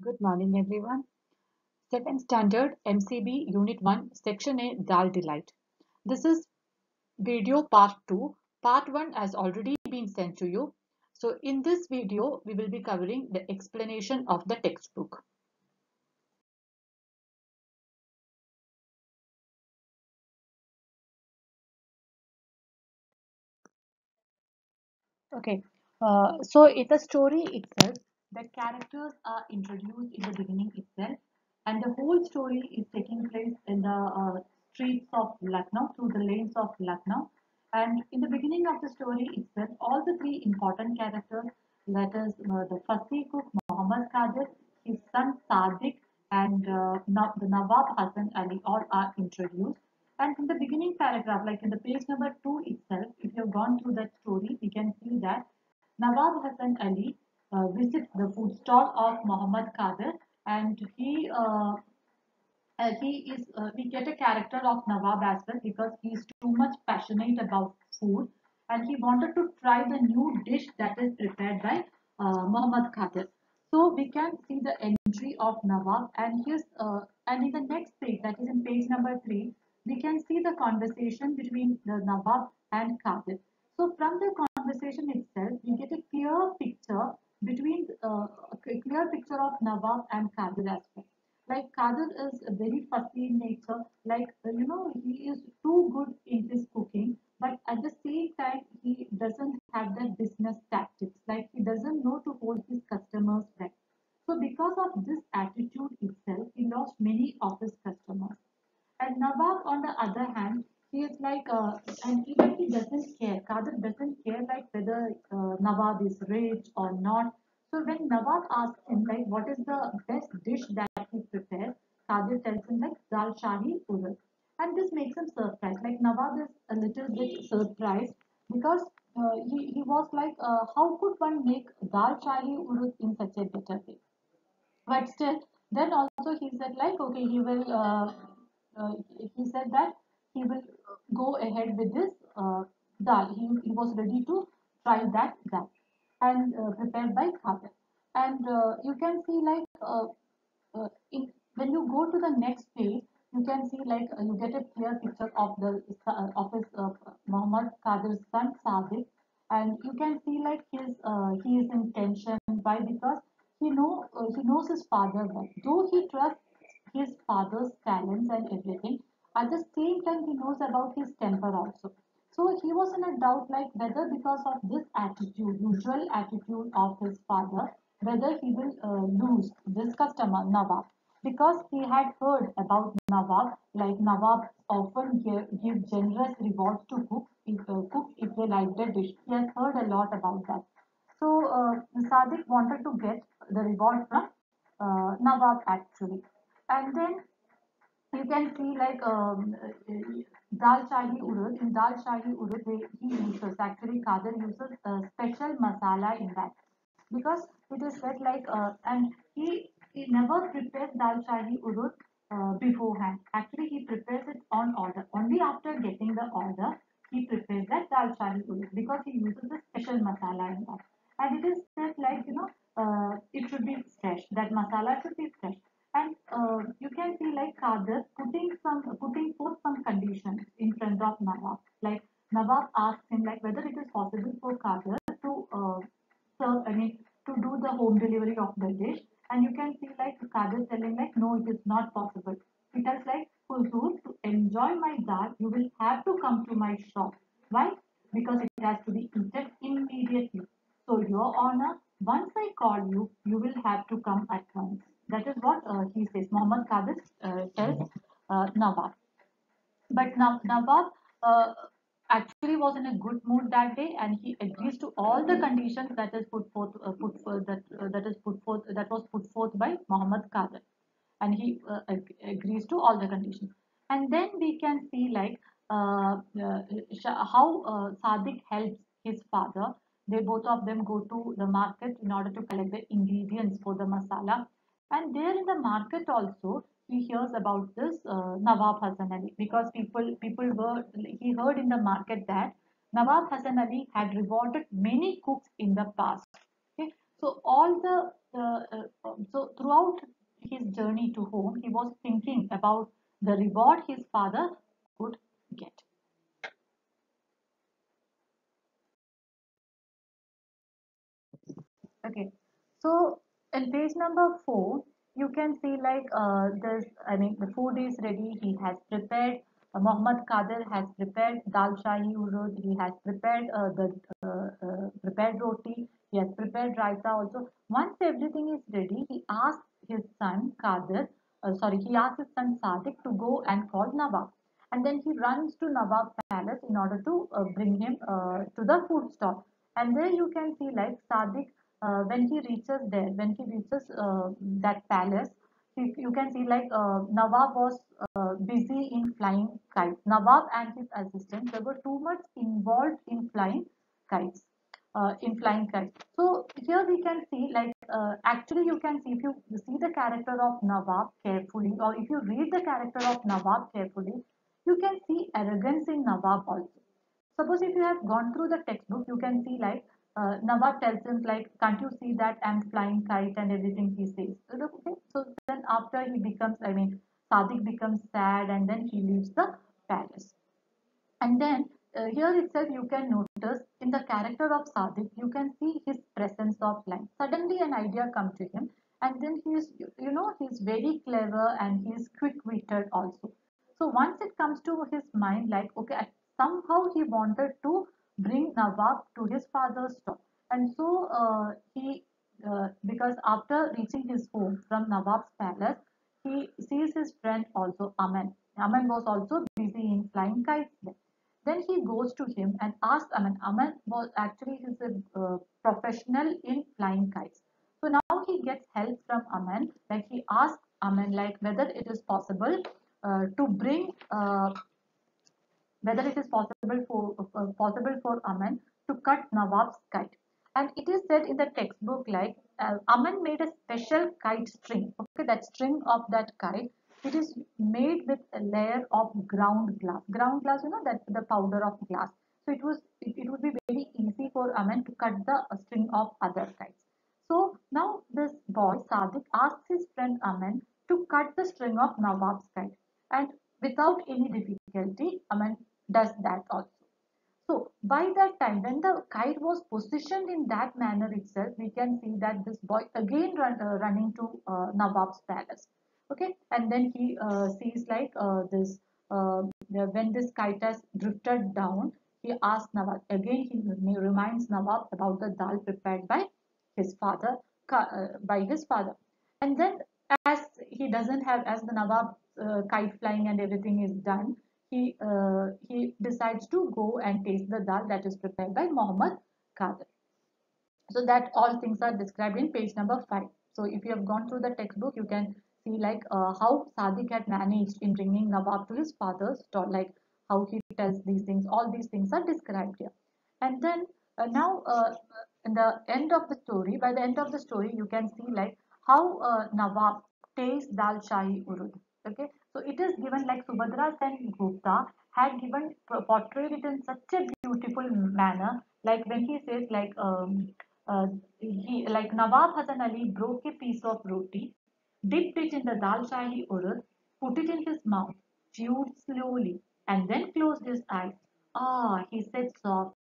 Good morning, everyone. Second Standard MCB Unit 1, Section A Dal Delight. This is video part 2. Part 1 has already been sent to you. So, in this video, we will be covering the explanation of the textbook. Okay, so in the story itself, the characters are introduced in the beginning itself, and the whole story is taking place in the streets of Lucknow, through the lanes of Lucknow. And in the beginning of the story itself, all the three important characters, that is the Fasi cook Muhammad Qadir, his son Sadiq, and the Nawab Hassan Ali, all are introduced. And in the beginning paragraph, like in the page number 2 itself, if you have gone through that story, we can see that Nawab Hassan Ali visits the food stall of Muhammad Qadir, and we get a character of Nawab as well because he is too much passionate about food, and he wanted to try the new dish that is prepared by Muhammad Qadir. So we can see the entry of Nawab, and in the next page, that is in page number 3, we can see the conversation between the Nawab and Qadir. So from the conversation itself, we get a clear picture a clear picture of Nawab and Qadir as well. Like Kadir is very fussy in nature. He is too good in his cooking, but at the same time, he doesn't have that business tactics. Like he doesn't know to hold his customers back. So because of this attitude itself, he lost many of his customers. And Nawab, on the other hand, he is and even he doesn't care. Kadir doesn't care like whether Nawab is rich or not. So when Nawab asks him like what is the best dish that he prepares, Kadir tells him like dal shahi urad. And this makes him surprised. Like Nawab is a little bit surprised because he was like, how could one make dal shahi urad in such a better way? But still, then also he said like, okay, uh, he said that he will go ahead with this dal. He was ready to try that dal and prepared by Khadir. And you can see when you go to the next page, you can see you get a clear picture of the of his Muhammad Qadir's son Sadiq, and you can see like he is in tension. Why? Because he knows his father well. Though he trusts his father's talents and everything, at the same time he knows about his temper also. So he was in a doubt like whether because of this attitude, usual attitude of his father, whether he will lose this customer Nawab, because he had heard about Nawab, like Nawab often give generous rewards to cooks if they like the dish. He has heard a lot about that. So Sadiq wanted to get the reward from Nawab actually, and then you can see dal shahi urad. In dal shahi urad, he uses actually Kadir uses a special masala in that because it is said and he never prepares dal shahi urad beforehand. Actually, he prepares it on order. Only after getting the order, he prepares that dal shahi urad because he uses a special masala in that. And it is said it should be fresh. That masala should be fresh. And you can see like Kadir putting forth some conditions in front of Nawab. Like Nawab asks him like whether it is possible for Kadir to I mean, to do the home delivery of the dish. And you can see like Kadir telling like, no, it is not possible. He tells like, Huzur, to enjoy my dal, you will have to come to my shop. Why? Because it has to be eaten immediately. So, Your Honor, once I call you, you will have to come at once. That is what he says. Muhammad Qadir tells Nawab. But Nawab actually was in a good mood that day, and he agrees to all the conditions that is put forth that is put forth that was put forth by Muhammad Qadir, and he agrees to all the conditions. And then we can see how Sadiq helps his father. They both of them go to the market in order to collect the ingredients for the masala, and there in the market also he hears about this Nawab Hassan Ali because people were he heard in the market that Nawab Hassan Ali had rewarded many cooks in the past. Okay, So all the so throughout his journey to home, he was thinking about the reward his father could get. Okay, so in page number 4, you can see like this. I mean, the food is ready. He has prepared. Muhammad Qadir has prepared dal shahi urud. He has prepared the prepared roti. He has prepared raita also. Once everything is ready, he asked his son Qadir. He asked his son Sadiq to go and call Nawab, and then he runs to Nawab palace in order to bring him to the food stall. And there you can see like Sadiq when he reaches there, when he reaches that palace, you can see like Nawab was busy in flying kites. Nawab and his assistant, they were too much involved in flying kites. So here we can see like actually you can see if you see the character of Nawab carefully, or if you read the character of Nawab carefully, you can see arrogance in Nawab also. Suppose if you have gone through the textbook, you can see like Nawab tells him like, can't you see that I'm flying kite and everything he says. Okay, so then after he becomes, I mean, Sadiq becomes sad and then he leaves the palace. And then here itself you can notice in the character of Sadiq, you can see his presence of line. Suddenly an idea comes to him, and then he is, he's very clever and he is quick-witted also. So once it comes to his mind, like, okay, somehow he wanted to bring Nawab to his father's stall. And so because after reaching his home from Nawab's palace, he sees his friend also, Aman. Aman was also busy in flying kites there. Then he goes to him and asks Aman. Aman was actually he's a professional in flying kites. So now he gets help from Aman. Like he asks Aman like whether it is possible to bring whether it is possible for Aman to cut Nawab's kite. And it is said in the textbook like Aman made a special kite string. Okay, that string of that kite, it is made with a layer of ground glass. Ground glass, that the powder of glass. So it would be very easy for Aman to cut the string of other kites. So now this boy Sadiq asks his friend Aman to cut the string of Nawab's kite, and without any difficulty, Aman does that also. So by that time, when the kite was positioned in that manner itself, we can see that this boy again running to Nawab's palace. Okay, and then he sees like when this kite has drifted down, he asks Nawab again. He reminds Nawab about the dal prepared by his father, and then as he doesn't have as the Nawab kite flying and everything is done, he decides to go and taste the dal that is prepared by Muhammad Qadir. So that all things are described in page number 5. So if you have gone through the textbook, you can see like how Sadiq had managed in bringing Nawab to his father's stall, like how he tells these things. All these things are described here. And then now in the end of the story, by the end of the story, you can see like how Nawab tastes dal shahi urud. Okay, so it is given like Subhadra Sen Gupta had given portrayed it in such a beautiful manner. Like when he says like Nawab Hasan Ali broke a piece of roti, dipped it in the dal shahi urad, put it in his mouth, chewed slowly, and then closed his eyes. Ah, he said soft.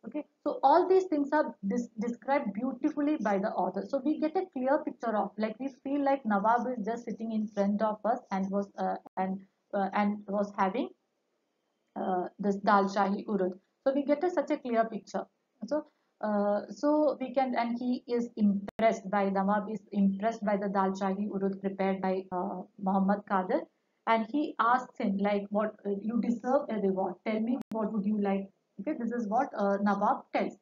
Okay, so all these things are described beautifully by the author. So we get a clear picture of like we feel like Nawab is just sitting in front of us and was having this dal shahi urud. So we get such a clear picture. So so we can, and he is impressed by Nawab is impressed by the dal shahi urud prepared by Muhammad Qadir, and he asks him like, "What you deserve a reward? Tell me what would you like?" Okay, this is what Nawab tells.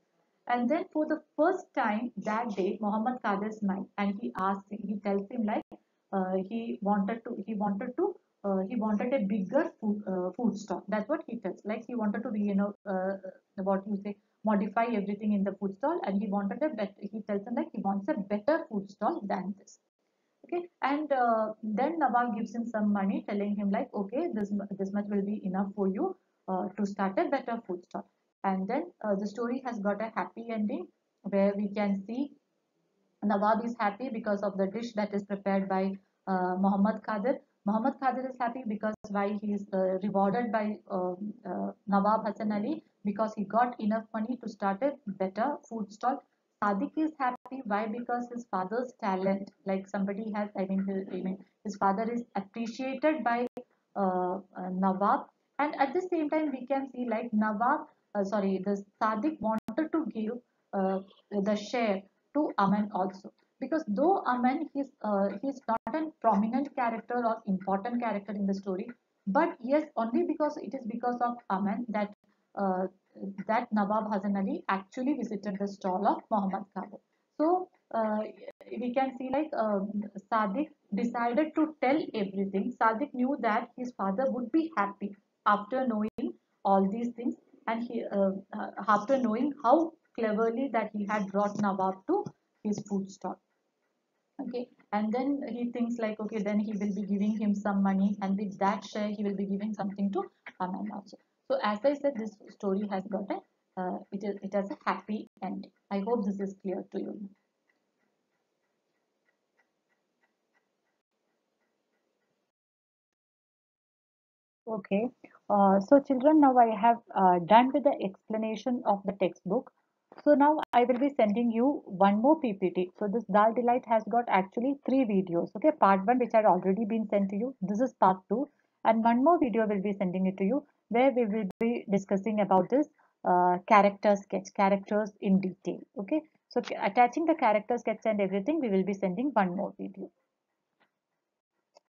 And then for the first time that day, Muhammad Qadir smiled and he tells him like he wanted a bigger food stall. That's what he tells. Like he wanted to be, what you say, modify everything in the food stall, and he wanted a better. He tells him like he wants a better food stall than this. Okay, and then Nawab gives him some money, telling him like, okay, this much will be enough for you to start a better food stall. And then the story has got a happy ending where we can see Nawab is happy because of the dish that is prepared by Muhammad Qadir. Muhammad Qadir is happy because why he is rewarded by Nawab Hassan Ali because he got enough money to start a better food stall. Sadiq is happy why because his father's talent, like somebody has, his father is appreciated by Nawab, and at the same time we can see like the Sadiq wanted to give the share to Aman also. Because though Aman he's not a prominent character or important character in the story, but yes, only because it is because of Aman uh, that Nawab Hasan Ali actually visited the stall of Muhammad Qadir. So we can see like Sadiq decided to tell everything. Sadiq knew that his father would be happy after knowing all these things, and after knowing how cleverly that he had brought Nawab to his food stall. Okay, and then he thinks like, okay, then he will be giving him some money, and with that share, he will be giving something to Aman also. So as I said, this story has got it has a happy ending. I hope this is clear to you. Okay. So children, now I have done with the explanation of the textbook. So now I will be sending you one more PPT. So this Dal Delight has got actually three videos. Okay, part one which had already been sent to you. This is part two, and one more video will be sending it to you where we will be discussing about this character sketch, characters in detail. Okay, so attaching the character sketch and everything, we will be sending one more video.